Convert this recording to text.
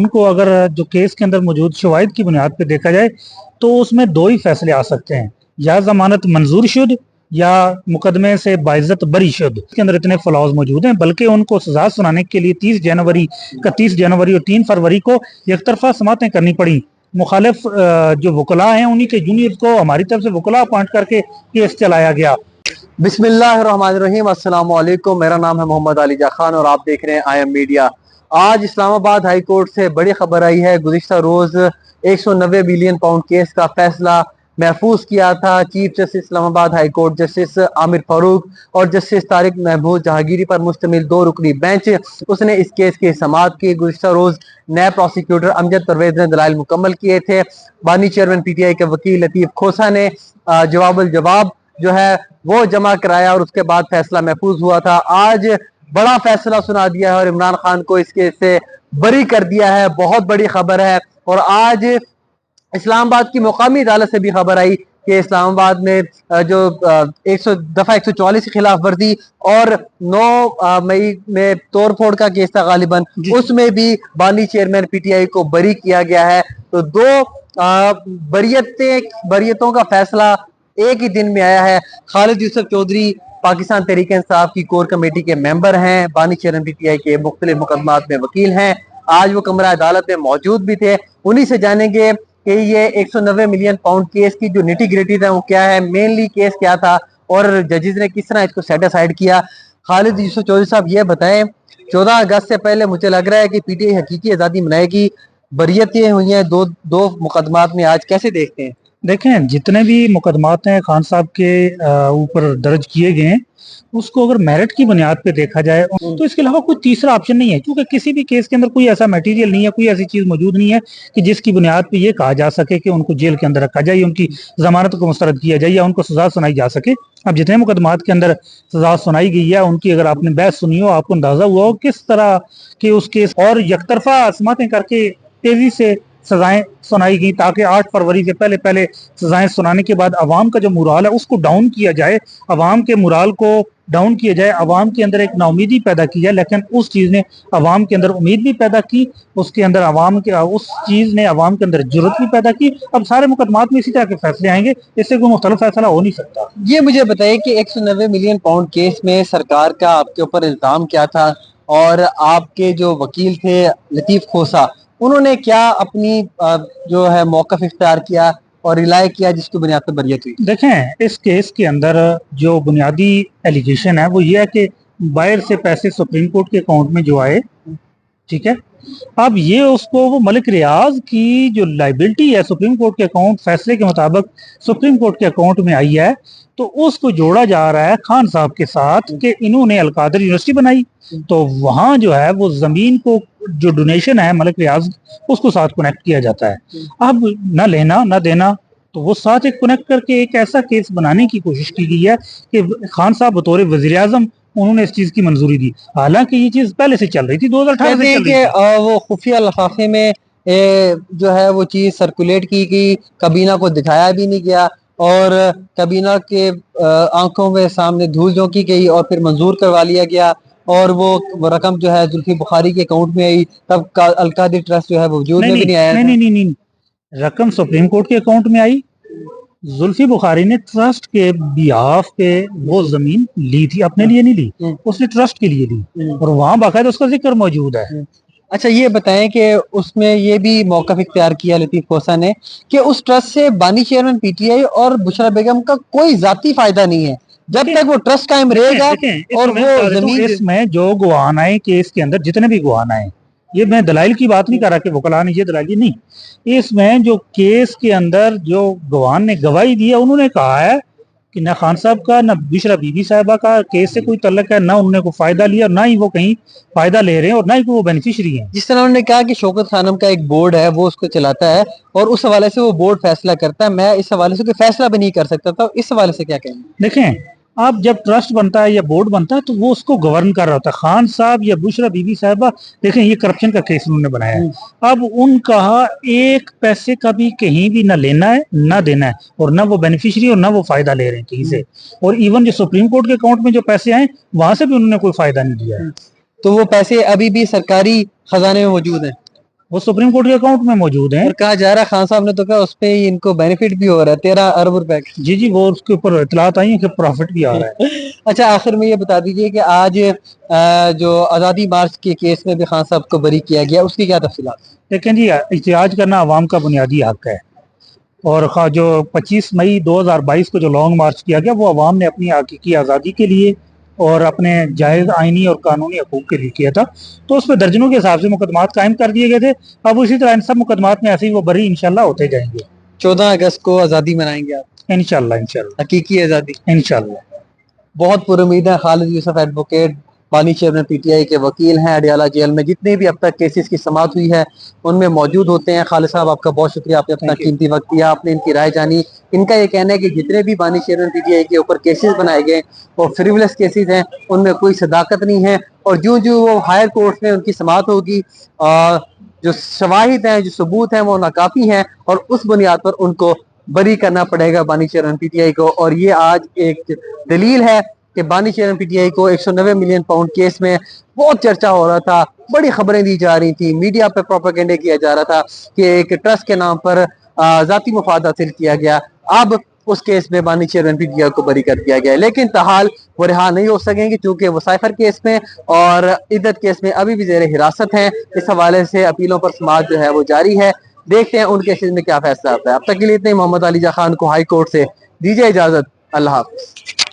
उनको अगर जो केस के अंदर मौजूद शवाहिद की बुनियाद पर देखा जाए तो उसमें दो ही फैसले आ सकते हैं, या जमानत मंजूर शुद या मुकदमे से बाइज्जत बरी शुद। इसके अंदर इतने फ्लॉज मौजूद हैं, बल्कि उनको सजा सुनाने के लिए 30 जनवरी और 3 फरवरी को एक तरफा समातें करनी पड़ी। मुखालिफ जो वकला हैं उन्हीं के जूनियर को हमारी तरफ से वकला अपॉइंट करके केस चलाया गया। बिस्मिल्लाहिर्रहमानिर्रहीम, अस्सलाम वालेकुम। मेरा नाम है मोहम्मद अली खान और आप देख रहे हैं IM मीडिया। आज इस्लामाबाद हाई कोर्ट से बड़ी खबर आई है। गुज़िश्ता रोज 190 बिलियन पाउंड केस का फैसला महफूज किया था chief justice Islamabad high court justice Aamir Farooq और जस्टिस तारिक महमूद जहांगीरी पर मुश्तमिल 2 रुकनी बेंच। उसने इस केस की समाअत की। गुज़िश्ता रोज नए प्रोसिक्यूटर अमजद परवेज ने दलाइल मुकम्मल किए थे। बानी चेयरमैन PTI के वकील लतीफ खोसा ने जवाब जो है वो जमा कराया और उसके बाद फैसला महफूज हुआ था। आज बड़ा फैसला सुना दिया है और इमरान खान को इस केस से बरी कर दिया है। बहुत बड़ी खबर है। और आज इस्लामाबाद की मुकामी अदालत से भी खबर आई कि इस्लामाबाद में जो दफा 144 की खिलाफ वर्जी और 9 मई में तोड़ फोड़ का केस था गालिबन, उसमें भी बानी चेयरमैन PTI को बरी किया गया है। तो 2 बरियतों का फैसला एक ही दिन में आया है। खालिद यूसुफ चौधरी पाकिस्तान तहरीक इंसाफ की कोर कमेटी के मेंबर हैं, बानी चेयरमैन PTI के मुख्तलिफ मुकदमात में वकील हैं। आज वो कमरा अदालत में मौजूद भी थे। उन्हीं से जानेंगे कि ये 190 मिलियन पाउंड केस की जो निटी ग्रिटी था वो क्या है, मेनली केस क्या था और जजेस ने किस तरह इसको सेट असाइड किया। खालिद यूसुफ चौधरी साहब ये बताएं, 14 अगस्त से पहले मुझे लग रहा है कि PTI हकीकी आज़ादी मनाएगी। बरियतें हुई हैं दो मुकदमात में, आज कैसे देखते हैं? देखें, जितने भी मुकदमात हैं खान साहब के ऊपर दर्ज किए गए हैं, उसको अगर मेरिट की बुनियाद पे देखा जाए तो इसके अलावा कोई तीसरा ऑप्शन नहीं है, क्योंकि किसी भी केस के अंदर कोई ऐसा मटेरियल नहीं है, कोई ऐसी चीज मौजूद नहीं है कि जिसकी बुनियाद पे ये कहा जा सके कि उनको जेल के अंदर रखा जाए, उनकी जमानत को मुस्तरद किया जाए या उनको सजा सुनाई जा सके। अब जितने मुकदमात के अंदर सजा सुनाई गई है उनकी अगर आपने बहस सुनी हो, आपको अंदाजा हुआ हो किस तरह के उस केस और यकतरफा समातें करके तेजी से सजाएं सुनाई गई, ताकि 8 फरवरी से पहले पहले सजाएं सुनाने के बाद अवाम का जो मुराल है उसको डाउन किया जाए, अवाम के मुराल को डाउन किया जाए, अवाम के अंदर एक नाउमीदी पैदा की जाए। लेकिन उस चीज़ ने अवाम के अंदर उम्मीद भी पैदा की, उसके अंदर उस चीज़ ने अवाम के अंदर जरूरत भी पैदा की। अब सारे मुकदमात में इसी तरह के फैसले आएंगे, इससे कोई मुख्तलिफ फैसला हो नहीं सकता। ये मुझे बताइए कि 190 मिलियन पाउंड केस में सरकार का आपके ऊपर इल्जाम क्या था और आपके जो वकील थे लतीफ खोसा, उन्होंने क्या अपनी जो है मौक़िफ़ इख्तियार किया और रिलाय किया जिसकी बुनियाद पर बरियत हुई? देखें, इस केस के अंदर जो बुनियादी एलिगेशन है वो ये है कि बाहर से पैसे सुप्रीम कोर्ट के अकाउंट में जो आए, ठीक है, अब ये उसको वो मलिक रियाज की जो लाइबिलिटी है सुप्रीम कोर्ट के अकाउंट फैसले के मुताबिक सुप्रीम कोर्ट के अकाउंट में आई है, तो उसको जोड़ा जा रहा है खान साहब के साथ कि इन्होंने अलकादर यूनिवर्सिटी बनाई, तो वहाँ जो है वो जमीन को जो डोनेशन है मलिक रियाज उसको साथ कनेक्ट किया जाता है। अब न लेना न देना, तो वो साथ एक कनेक्ट करके एक ऐसा केस बनाने की कोशिश की गई है कि खान साहब बतौर वज़ीर आज़म उन्होंने इस चीज की मंजूरी दी, हालांकि ये चीज पहले से चल रही थी, 2018 से चल रही थी। वो खुफिया लिफाफे में जो है वो चीज सर्कुलेट की गई, कबीना को दिखाया भी नहीं गया और कबीना के आंखों में सामने धूल झोंकी गई और फिर मंजूर करवा लिया गया और वो रकम जो है जुल्फी बुखारी के अकाउंट में आई। तब अलकादिर ट्रस्ट जो है वजूद में भी नहीं आया। नहीं, रकम सुप्रीम कोर्ट के अकाउंट में आई। जुल्फी बुखारी ने ट्रस्ट के बिहाफ पे वो जमीन ली थी, अपने लिए नहीं ली, उसने ट्रस्ट के लिए ली और वहां बाकायदा उसका जिक्र मौजूद है। अच्छा, ये बताएं कि उसमें ये भी मौक़िफ़ इख्तियार किया लतीफ खोसा ने कि उस ट्रस्ट से बानी चेयरमैन PTI और बुशरा बेगम का कोई जाती फायदा नहीं है जब तक वो ट्रस्ट कायम रहेगा। और वो जमीन इसमें जो गवाह आए केस के अंदर, जितने भी गवाह आए, ये मैं दलाइल की बात नहीं कर रहा कि वकला ने ये दलाइल नहीं, इसमें जो केस के अंदर जो गवाह ने गवाही दी है उन्होंने कहा है कि न खान साहब का न बुशरा बीबी साहिबा का केस से कोई तल्लक है, ना उन्होंने कोई फायदा लिया, ना ही वो कहीं फायदा ले रहे हैं और ना ही वो बेनिफिशियरी हैं। जिस तरह उन्होंने कहा कि शौकत खानम का एक बोर्ड है वो उसको चलाता है और उस हवाले से वो बोर्ड फैसला करता है, मैं इस हवाले से कोई फैसला भी नहीं कर सकता था, इस हवाले से क्या कहेंगे? देखें, आप जब ट्रस्ट बनता है या बोर्ड बनता है तो वो उसको गवर्न कर रहा होता है। खान साहब या बुशरा बीबी साहिबा, देखें ये करप्शन का केस उन्होंने बनाया है, अब उनका एक पैसे का भी कहीं भी ना लेना है ना देना है और ना वो बेनिफिशियरी और ना वो फायदा ले रहे हैं कहीं से, और इवन जो सुप्रीम कोर्ट के अकाउंट में जो पैसे आए वहां से भी उन्होंने कोई फायदा नहीं दिया है। तो वो पैसे अभी भी सरकारी खजाने में मौजूद हैं? वो सुप्रीम कोर्ट के अकाउंट में मौजूद हैं। और कहा जा रहा है खान साहब ने तो कहा उस पे ही इनको बेनिफिट भी हो रहा है 13 अरब रुपए का। जी जी, वो उसके ऊपर इतलात आई है कि प्रॉफिट भी आ रहा है। अच्छा, आखिर में ये बता दीजिए कि आज जो आज़ादी मार्च के केस में भी खान साहब को बरी किया गया, उसकी क्या तफसीलात? लेकिन जी, एहतजाज करना आवाम का बुनियादी हक है, और जो 25 मई 2022 को जो लॉन्ग मार्च किया गया वो आवाम ने अपनी हकीकी आज़ादी के लिए और अपने जायज़ आइनी और कानूनी हकूक़ के लिए किया था। तो उस पर दर्जनों के हिसाब से मुकदमात कायम कर दिए गए थे। अब उसी तरह इन सब मुकदमात में ऐसे ही वो बरी इंशाल्लाह होते जाएंगे। 14 अगस्त को आज़ादी मनाएंगे आप? इंशाल्लाह इंशाल्लाह हकीकी आज़ादी इंशाल्लाह। बहुत पुरुमीद है। खालिद यूसुफ एडवोकेट, बानी चेयरमैन पीटीआई के वकील हैं, अडियाला जेल में जितने भी अब तक केसेस की समाअत हुई है उनमें मौजूद होते हैं। खालिद साहब, आपका बहुत शुक्रिया, आपने अपना कीमती वक्त दिया, आपने इनकी राय जानी। इनका ये कहना है कि जितने भी बानी चेयरमैन पीटीआई के ऊपर केसेस बनाए गए वो फ्रिवलेस केसेस हैं, उनमें कोई सदाकत नहीं है, और जो जो वो हायर कोर्ट में उनकी समाअत होगी, जो शवाहिद हैं, जो सबूत हैं, वो नाकाफी हैं, और उस बुनियाद पर उनको बरी करना पड़ेगा बानी चेयरमैन पीटीआई को। और ये आज एक दलील है कि बानी चेयरमैन पीटीआई को 190 मिलियन पाउंड केस में बहुत चर्चा हो रहा था, बड़ी खबरें दी जा रही थी, मीडिया पे प्रोपेगेंडा किया जा रहा था कि एक ट्रस्ट के नाम पर जाती मुफाद हासिल किया गया। अब उस केस में बानी चेयरमैन पीटीआई को बरी कर दिया गया, लेकिन ताहाल वो रिहा नहीं हो सकेंगे क्योंकि वो साइफर केस में और इद्दत केस में अभी भी जेर हिरासत हैं। इस हवाले से अपीलों पर समाअत जो है वो जारी है। देखते हैं उन केसेस में क्या फैसला आता है। अब तक के लिए इतने। मोहम्मद अली जा खान को हाई कोर्ट से दीजिए इजाजत। अल्लाह हाफ़िज़।